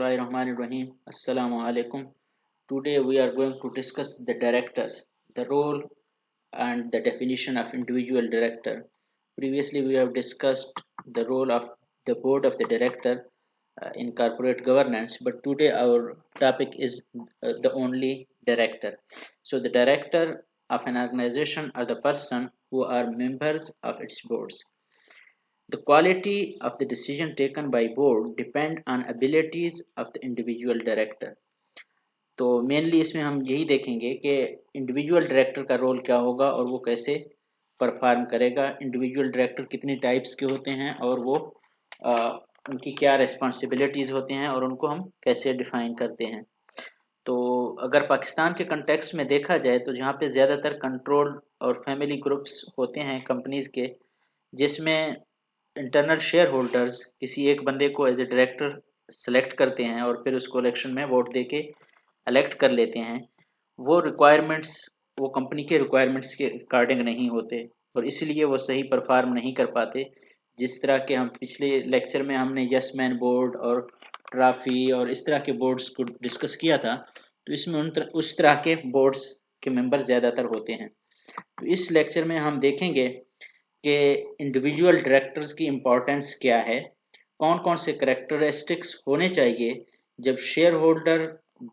Bismillahirrahmanirrahim. Assalamu alaikum. Today we are going to discuss the directors, the role and the definition of individual director. Previously we have discussed the role of the board of the director in corporate governance, but today our topic is the only director. So the director of an organization are the person who are members of its boards. The quality of the decision taken by board depend on abilities of the individual director. तो mainly इसमें हम यही देखेंगे कि individual director का role क्या होगा और वो कैसे परफॉर्म करेगा, इंडिविजुअल डायरेक्टर कितनी टाइप्स के होते हैं और वो उनकी क्या रिस्पॉन्सिबिलिटीज़ होते हैं और उनको हम कैसे डिफाइन करते हैं। तो अगर पाकिस्तान के कंटेक्स्ट में देखा जाए तो जहाँ पे ज़्यादातर कंट्रोल और फैमिली ग्रुप्स होते हैं कंपनीज के, जिसमें इंटरनल शेयर होल्डर्स किसी एक बंदे को एज ए डायरेक्टर सेलेक्ट करते हैं और फिर उसको इलेक्शन में वोट दे के इलेक्ट कर लेते हैं, वो कंपनी के रिक्वायरमेंट्स के अकॉर्डिंग नहीं होते और इसलिए वो सही परफॉर्म नहीं कर पाते। जिस तरह के हम पिछले लेक्चर में हमने यस मैन बोर्ड और ट्राफी और इस तरह के बोर्ड्स को डिस्कस किया था, तो इसमें उस तरह के बोर्ड्स के मेंबर ज़्यादातर होते हैं। तो इस लेक्चर में हम देखेंगे कि इंडिविजुअल डायरेक्टर्स की इम्पोर्टेंस क्या है, कौन कौन से करेक्टरिस्टिक्स होने चाहिए जब शेयर होल्डर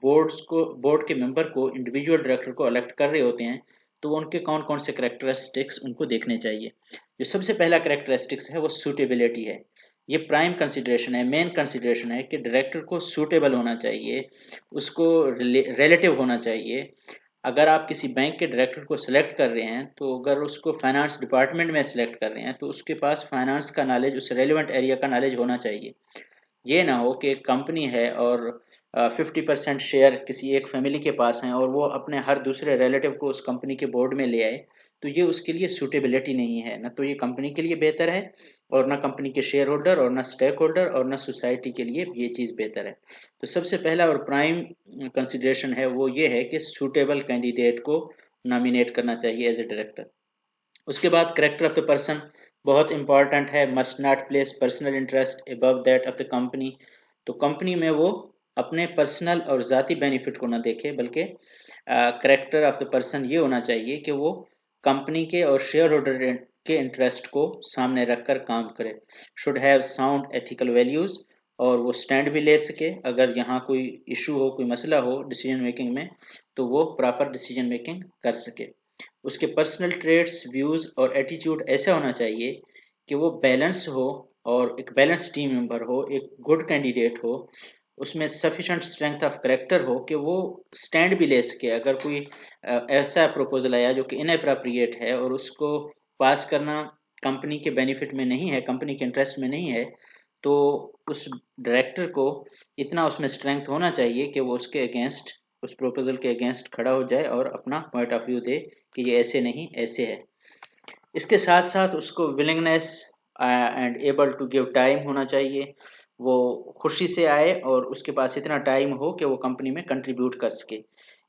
बोर्ड के मेंबर को इंडिविजुअल डायरेक्टर को इलेक्ट कर रहे होते हैं, तो उनके कौन कौन से करेक्टरिस्टिक्स उनको देखने चाहिए। जो सबसे पहला करेक्टरिस्टिक्स है वो सूटेबिलिटी है। ये प्राइम कंसिडरेशन है, मेन कंसिडरेशन है कि डायरेक्टर को सूटेबल होना चाहिए, उसको रिलेटिव होना चाहिए। अगर आप किसी बैंक के डायरेक्टर को सिलेक्ट कर रहे हैं तो अगर उसको फाइनेंस डिपार्टमेंट में सिलेक्ट कर रहे हैं तो उसके पास फाइनेंस का नॉलेज, उस रेलिवेंट एरिया का नॉलेज होना चाहिए। ये ना हो कि कंपनी है और 50% शेयर किसी एक फैमिली के पास हैं और वो अपने हर दूसरे रिलेटिव को उस कंपनी के बोर्ड में ले आए, तो ये उसके लिए सूटेबिलिटी नहीं है। ना तो ये कंपनी के लिए बेहतर है और ना कंपनी के शेयर होल्डर और ना स्टेक होल्डर और ना सोसाइटी के लिए ये चीज़ बेहतर है। तो सबसे पहला और प्राइम कंसिडरेशन है वो ये है कि सूटेबल कैंडिडेट को नॉमिनेट करना चाहिए एज ए डायरेक्टर। उसके बाद करेक्टर ऑफ द पर्सन बहुत इंपॉर्टेंट है। Must not place personal interest above that of the company. तो कंपनी में वो अपने पर्सनल और ज़ाती बेनिफिट को ना देखे, बल्कि करेक्टर ऑफ द पर्सन ये होना चाहिए कि वो कंपनी के और शेयर होल्डर के इंटरेस्ट को सामने रखकर काम करे। Should have sound ethical values, और वो स्टैंड भी ले सके अगर यहाँ कोई इशू हो, कोई मसला हो डिसीजन मेकिंग में, तो वो प्रॉपर डिसीजन मेकिंग कर सके। उसके पर्सनल ट्रेड्स, व्यूज़ और एटीट्यूड ऐसा होना चाहिए कि वो बैलेंस हो और एक बैलेंस टीम मेंबर हो, एक गुड कैंडिडेट हो, उसमें सफिशेंट स्ट्रेंथ ऑफ करेक्टर हो कि वो स्टैंड भी ले सके। अगर कोई ऐसा प्रपोजल आया जो कि इनअप्रोप्रिएट है और उसको पास करना कंपनी के बेनिफिट में नहीं है, कंपनी के इंटरेस्ट में नहीं है, तो उस डायरेक्टर को इतना उसमें स्ट्रेंथ होना चाहिए कि वो उसके अगेंस्ट, उस प्रपोजल के अगेंस्ट खड़ा हो जाए और अपना पॉइंट ऑफ व्यू दे कि ये ऐसे नहीं ऐसे है। इसके साथ साथ उसको willingness and able to give time होना चाहिए। वो खुशी से आए और उसके पास इतना टाइम हो कि वो कंपनी में कंट्रीब्यूट कर सके।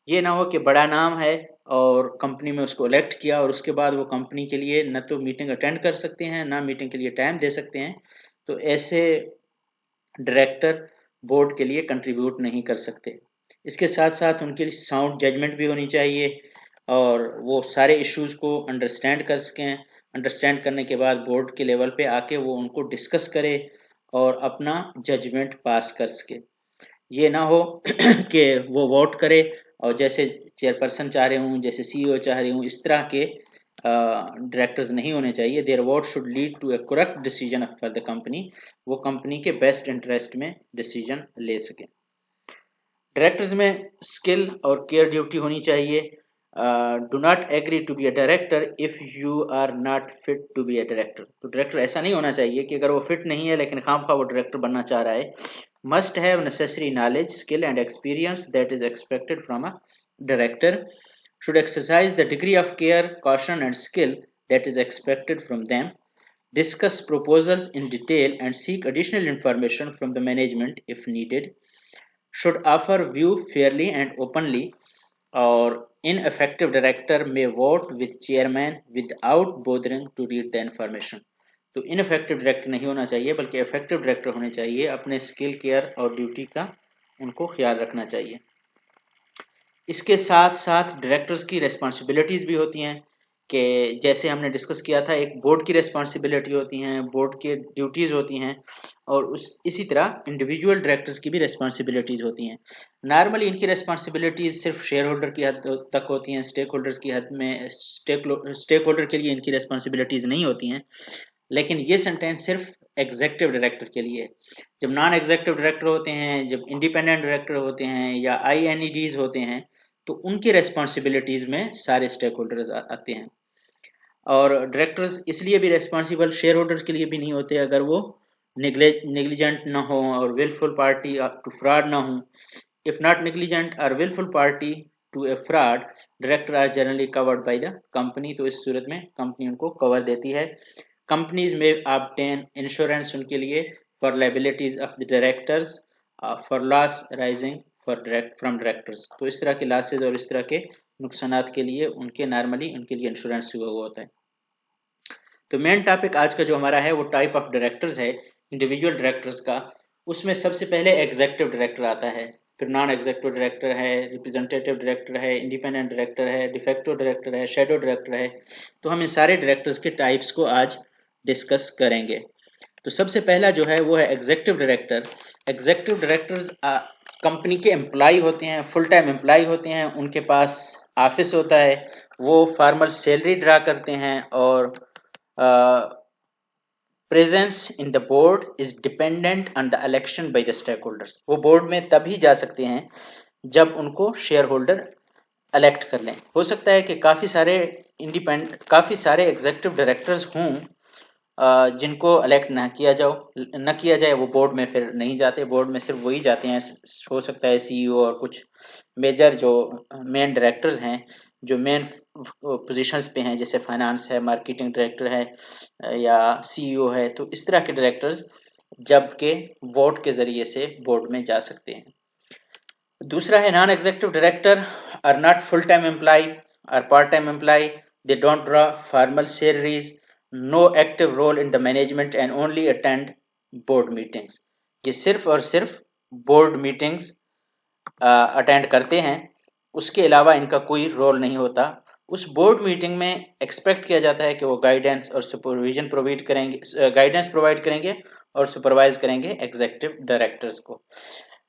ये ना हो कि बड़ा नाम है और कंपनी में उसको इलेक्ट किया और उसके बाद वो कंपनी के लिए न तो मीटिंग अटेंड कर सकते हैं, ना मीटिंग के लिए टाइम दे सकते हैं। तो ऐसे डायरेक्टर बोर्ड के लिए कंट्रीब्यूट नहीं कर सकते। इसके साथ साथ उनके लिए साउंड जजमेंट भी होनी चाहिए और वो सारे इश्यूज को अंडरस्टैंड कर सकें। अंडरस्टैंड करने के बाद बोर्ड के लेवल पे आके वो उनको डिस्कस करे और अपना जजमेंट पास कर सके। ये ना हो कि वो वोट करे और जैसे चेयरपर्सन चाह रहे हूँ, जैसे सीईओ चाह रही हूँ, इस तरह के डायरेक्टर्स नहीं होने चाहिए। Their vote should lead to a correct decision for the company. वो कंपनी के बेस्ट इंटरेस्ट में डिसीजन ले सके। डायरेक्टर्स में स्किल और केयर ड्यूटी होनी चाहिए। Do not agree to be a director if you are not fit to be a director. तो डायरेक्टर ऐसा नहीं होना चाहिए कि अगर वो फिट नहीं है लेकिन खामखा वो डायरेक्टर बनना चाह रहा है। Must have necessary knowledge, skill and experience that is expected from a director. Should exercise the degree of care, caution and skill that is expected from them. Discuss proposals in detail and seek additional information from the management if needed. Should offer view fairly and openly. Or ineffective director may vote with chairman without bothering to read the information. तो ineffective director नहीं होना चाहिए बल्कि effective director होने चाहिए, अपने skill, care और duty का उनको ख्याल रखना चाहिए। इसके साथ साथ डायरेक्टर्स की रिस्पॉन्सिबिलिटीज़ भी होती हैं कि जैसे हमने डिस्कस किया था, एक बोर्ड की रिस्पॉन्सिबिलिटी होती हैं, बोर्ड के ड्यूटीज़ होती हैं, और इसी तरह इंडिविजुअल डायरेक्टर्स की भी रिस्पॉन्सिबिलिटीज़ होती हैं। नॉर्मली इनकी रिस्पॉन्सिबिलिटीज़ सिर्फ शेयर होल्डर की हद तक होती हैं, स्टेक होल्डर्स की हद में स्टेक होल्डर के लिए इनकी रिस्पॉन्सिबिलिटीज़ नहीं होती हैं। लेकिन ये सेंटेंस सिर्फ एग्जेक्टिव डायरेक्टर के लिए है। जब नॉन एग्जेक्टिव डायरेक्टर होते हैं, जब इंडिपेंडेंट डायरेक्टर होते हैं या INEDs होते हैं, तो उनकी रिस्पॉन्सिबिलिटीज में सारे स्टेक होल्डर्स आते हैं। और डायरेक्टर्स इसलिए भी रिस्पॉन्सिबल शेयर होल्डर्स के लिए भी नहीं होते अगर वो नेग्लिजेंट ना हो और विलफुल पार्टी टू फ्रॉड ना हो। इफ नॉट नेग्लिजेंट और wilful party to a fraud, director are generally covered by the company. तो इस सूरत में कंपनी उनको कवर देती है। कंपनीज में ऑब्टेन इंश्योरेंस उनके लिए for liabilities of the directors, for loss rising from directors. तो इस तरह के लॉसेज और इस तरह के नुकसानात के लिए उनके नॉर्मली उनके लिए इंश्योरेंस हुआ होता है। तो मेन टॉपिक आज का जो हमारा है वो टाइप ऑफ डायरेक्टर्स है, इंडिविजुअल डायरेक्टर्स का। उसमें सबसे पहले एग्जेक्टिव डायरेक्टर आता है, फिर नॉन एग्जेक्टिव डायरेक्टर है, रिप्रेजेंटेटिव डायरेक्टर है, इंडिपेंडेंट डायरेक्टर है, डिफेक्टिव डायरेक्टर है, शैडो डायरेक्टर है। तो हम इन सारे डायरेक्टर्स के टाइप्स को आज डिस्कस करेंगे। तो सबसे पहला जो है वो है executive director. Executive directors company के एम्प्लॉय होते हैं, फुल टाइम एम्प्लॉय होते हैं, उनके पास ऑफिस होता है, वो फॉर्मल सैलरी ड्रा करते हैं, और presence in the board is dependent on the election by the stakeholders. वो बोर्ड में तभी जा सकते हैं जब उनको शेयर होल्डर इलेक्ट कर लें। हो सकता है कि काफ़ी सारे एग्जेक्टिव डायरेक्टर्स हों जिनको इलेक्ट ना किया जाए, वो बोर्ड में फिर नहीं जाते, बोर्ड में सिर्फ वही जाते हैं। हो सकता है CEO और कुछ मेजर जो मेन डायरेक्टर्स हैं, जो मेन पोजीशंस पे हैं, जैसे फाइनेंस है, मार्केटिंग डायरेक्टर है या CEO है, तो इस तरह के डायरेक्टर्स जबकि वोट के जरिए से बोर्ड में जा सकते हैं। दूसरा है non executive director are not full time employ और part time employ, they don't draw formal salaries, no active role in the management and only attend board meetings. ये सिर्फ और सिर्फ बोर्ड मीटिंग्स अटेंड करते हैं, उसके अलावा इनका कोई रोल नहीं होता। उस बोर्ड मीटिंग में एक्सपेक्ट किया जाता है कि वो गाइडेंस और सुपरविजन प्रोवाइड करेंगे और सुपरवाइज करेंगे एग्जेक्टिव डायरेक्टर्स को।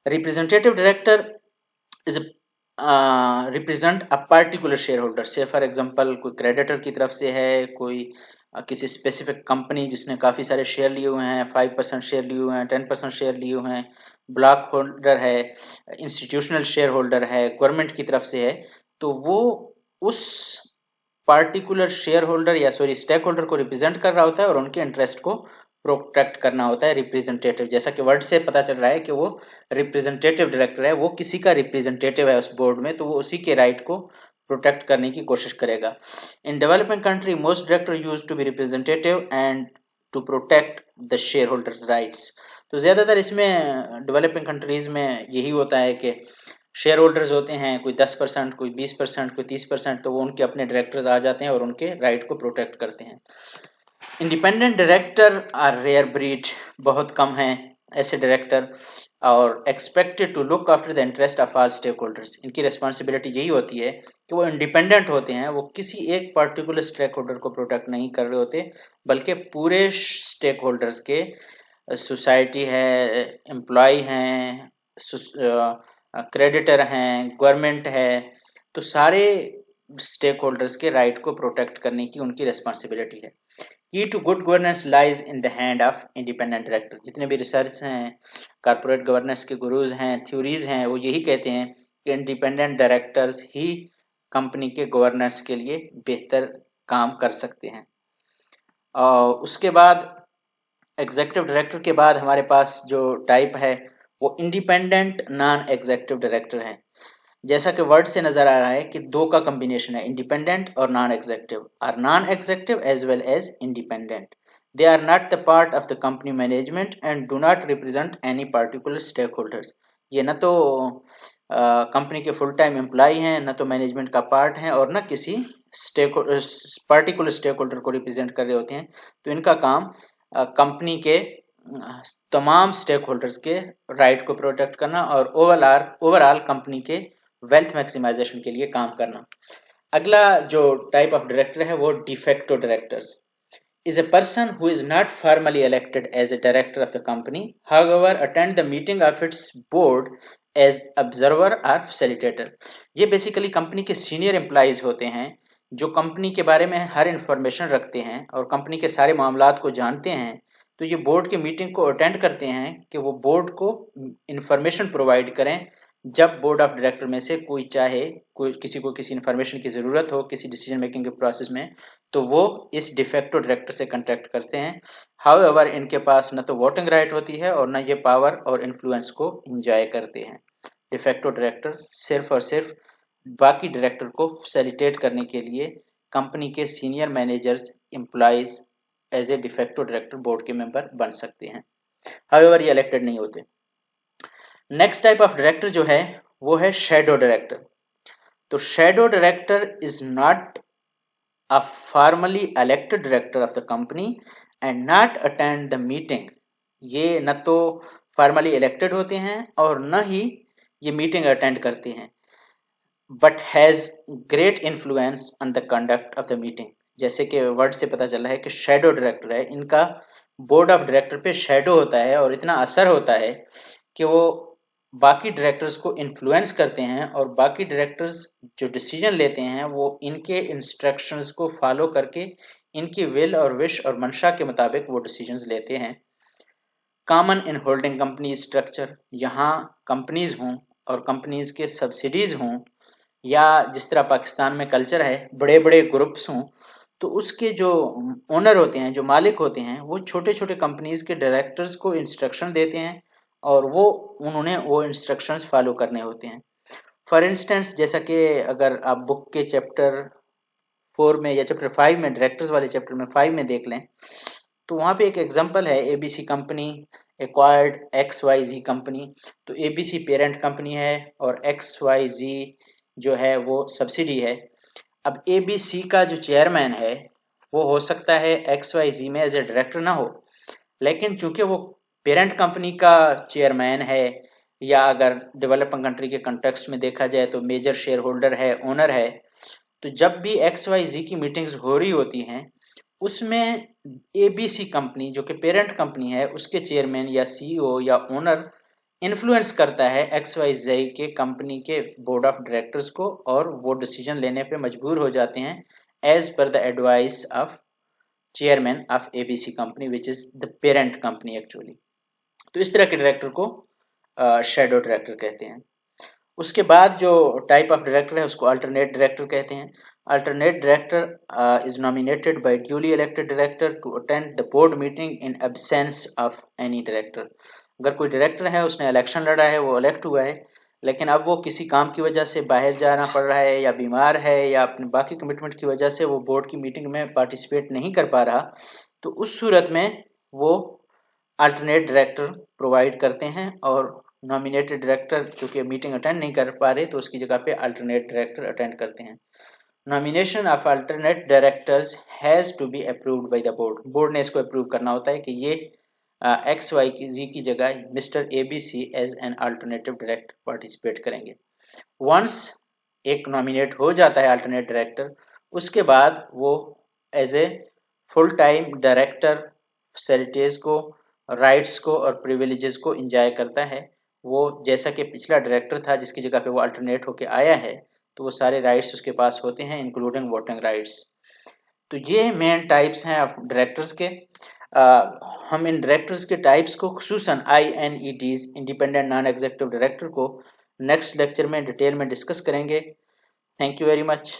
Representative director is represent a particular share holder. से फॉर एग्जांपल कोई क्रेडिटर की तरफ से है, कोई किसी स्पेसिफिक कंपनी जिसने काफ़ी सारे शेयर लिए हुए हैं, 5% शेयर लिए हुए हैं, 10% शेयर लिए हुए हैं, ब्लॉक होल्डर है, इंस्टीट्यूशनल शेयर होल्डर है, गवर्नमेंट की तरफ से है, तो वो उस पार्टिकुलर शेयर होल्डर या स्टेक होल्डर को रिप्रेजेंट कर रहा होता है और उनके इंटरेस्ट को प्रोटेक्ट करना होता है। रिप्रेजेंटेटिव, जैसा कि वर्ड से पता चल रहा है कि वो रिप्रेजेंटेटिव डायरेक्टर है, वो किसी का रिप्रेजेंटेटिव है उस बोर्ड में, तो वो उसी के राइट को प्रोटेक्ट करने की कोशिश करेगा। In developing country most director use to be representative and to protect the shareholders rights. तो ज्यादातर इसमें डेवलपिंग कंट्रीज में यही होता है कि शेयर होल्डर्स होते हैं, कोई 10%, कोई 20%, कोई 30%, तो वो उनके अपने डायरेक्टर्स आ जाते हैं और उनके राइट को प्रोटेक्ट करते हैं। Independent director are rare breed, बहुत कम हैं ऐसे डायरेक्टर, और expected to look after the interest of all stakeholders. इनकी रिस्पॉन्सिबिलिटी यही होती है कि वो इंडिपेंडेंट होते हैं, वो किसी एक पर्टिकुलर स्टेक होल्डर को प्रोटेक्ट नहीं कर रहे होते, बल्कि पूरे स्टेक होल्डर्स के, सोसाइटी है, एम्प्लॉय हैं, क्रेडिटर हैं, गवर्नमेंट है, तो सारे स्टेक होल्डर्स के राइट को प्रोटेक्ट करने की उनकी रिस्पॉन्सिबिलिटी है। Key to good governance lies in the hand of independent director. जितने भी रिसर्च हैं, कॉर्पोरेट गवर्नेंस के गुरुज हैं, थ्योरीज हैं, वो यही कहते हैं कि इंडिपेंडेंट डायरेक्टर्स ही कंपनी के गवर्नेंस के लिए बेहतर काम कर सकते हैं। और उसके बाद एग्जेक्टिव डायरेक्टर के बाद हमारे पास जो टाइप है वो इंडिपेंडेंट नॉन एग्जेक्टिव डायरेक्टर है। जैसा कि वर्ड से नजर आ रहा है कि दो का कॉम्बिनेशन है, इंडिपेंडेंट और नॉन एग्जेक्टिव, और non executive as well as independent. They are not the part of the company management and do not represent any particular stakeholders. ये न तो कंपनी के फुल टाइम एम्प्लॉय हैं, न तो मैनेजमेंट का पार्ट हैं, और न किसी पार्टिकुलर स्टेक होल्डर को रिप्रेजेंट कर रहे होते हैं। तो इनका काम कंपनी के तमाम स्टेक होल्डर्स के राइट को प्रोटेक्ट करना और ओवरऑल कंपनी के वेल्थ मैक्सिमाइजेशन के लिए काम करना। अगला जो टाइप ऑफ डायरेक्टर है वो de facto directors is a person who is not formally elected as a director of the company, however attend the meeting of its board as observer or facilitator। ये basically company के senior employees होते हैं जो company के बारे में हर information रखते हैं और कंपनी के सारे मामलात को जानते हैं। तो ये बोर्ड के मीटिंग को अटेंड करते हैं कि वो बोर्ड को इंफॉर्मेशन प्रोवाइड करें जब बोर्ड ऑफ डायरेक्टर में से कोई चाहे, कोई किसी को किसी इंफॉर्मेशन की ज़रूरत हो किसी डिसीजन मेकिंग के प्रोसेस में, तो वो इस डिफेक्टो डायरेक्टर से कंटेक्ट करते हैं। हाउएवर इनके पास न तो वोटिंग राइट होती है और न ये पावर और इन्फ्लुएंस को इंजॉय करते हैं। डिफेक्टो डायरेक्टर सिर्फ और सिर्फ बाकी डायरेक्टर को फैसिलिटेट करने के लिए कंपनी के senior managers employees as a de facto director board के मेंबर बन सकते हैं। हाउएवर ये इलेक्टेड नहीं होते। नेक्स्ट टाइप ऑफ डायरेक्टर जो है वो है शैडो डायरेक्टर। तो shadow director is not a formally elected director of the company and not attend the meeting. ये न तो फॉर्मली इलेक्टेड होते हैं और न ही ये मीटिंग अटेंड करते हैं, but has great influence on the conduct of the meeting. जैसे कि वर्ड से पता चला है कि शैडो डायरेक्टर है, इनका बोर्ड ऑफ डायरेक्टर पे शैडो होता है और इतना असर होता है कि वो बाकी डायरेक्टर्स को इन्फ्लुएंस करते हैं और बाकी डायरेक्टर्स जो डिसीजन लेते हैं वो इनके इंस्ट्रक्शंस को फॉलो करके इनकी विल और विश और मंशा के मुताबिक वो डिसीजंस लेते हैं। Common in holding company structure, यहाँ कंपनीज हों और कंपनीज के सब्सिडीज हों या जिस तरह पाकिस्तान में कल्चर है बड़े बड़े ग्रुप्स हों, तो उसके जो ओनर होते हैं, जो मालिक होते हैं, वो छोटे छोटे कंपनीज के डायरेक्टर्स को इंस्ट्रक्शन देते हैं और उन्होंने वो इंस्ट्रक्शंस फॉलो करने होते हैं। फॉर इंस्टेंस जैसा कि अगर आप बुक के चैप्टर 4 में या चैप्टर 5 में, डायरेक्टर्स वाले चैप्टर में 5 में देख लें तो वहाँ पे एक एग्जांपल है, ABC company acquired XYZ company. तो एबीसी पेरेंट कंपनी है और XYZ जो है वो सब्सिडी है। अब एबीसी का जो चेयरमैन है वो हो सकता है XYZ में एज ए डायरेक्टर ना हो, लेकिन चूंकि वो पेरेंट कंपनी का चेयरमैन है या अगर डेवलपिंग कंट्री के कंटेक्स्ट में देखा जाए तो मेजर शेयर होल्डर है, ओनर है, तो जब भी XYZ की मीटिंग्स हो रही होती हैं उसमें एबीसी कंपनी जो कि पेरेंट कंपनी है उसके चेयरमैन या सीईओ या ओनर इन्फ्लुएंस करता है XYZ के कंपनी के बोर्ड ऑफ डायरेक्टर्स को और वो डिसीजन लेने पे मजबूर हो जाते हैं as per the advice of chairman of ABC company which is the parent company actually. तो इस तरह के डायरेक्टर को शैडो डायरेक्टर कहते हैं। उसके बाद जो टाइप ऑफ डायरेक्टर है उसको अल्टरनेट डायरेक्टर कहते हैं। Alternate director is nominated by duly elected director to attend the board meeting in absence of any director. अगर कोई डायरेक्टर है उसने इलेक्शन लड़ा है, वो इलेक्ट हुआ है, लेकिन अब वो किसी काम की वजह से बाहर जाना पड़ रहा है या बीमार है या अपने बाकी कमिटमेंट की वजह से वो बोर्ड की मीटिंग में पार्टिसिपेट नहीं कर पा रहा, तो उस सूरत में वो अल्टरनेट डायरेक्टर प्रोवाइड करते हैं और नॉमिनेटेड डायरेक्टर चूंकि मीटिंग अटेंड नहीं कर पा रहे तो उसकी जगह पे अल्टरनेट डायरेक्टर अटेंड करते हैं। Nomination of alternate directors has to be approved by the board. Board ने इसको अप्रूव करना होता है कि ये XYZ की जगह mister ABC as an alternative director participate करेंगे। वंस एक नॉमिनेट हो जाता है अल्टरनेट डायरेक्टर, उसके बाद वो as a full time director facilities को, राइट्स को और प्रिविलेजेस को इंजॉय करता है। वो जैसा कि पिछला डायरेक्टर था जिसकी जगह पे वो अल्टरनेट होके आया है, तो वो सारे राइट्स उसके पास होते हैं इंक्लूडिंग वोटिंग राइट्स। तो ये मेन टाइप्स हैं डायरेक्टर्स के। हम इन डायरेक्टर्स के टाइप्स को खुसूसन INEDs independent non executive director को नेक्स्ट लेक्चर में डिटेल में डिस्कस करेंगे। Thank you very much.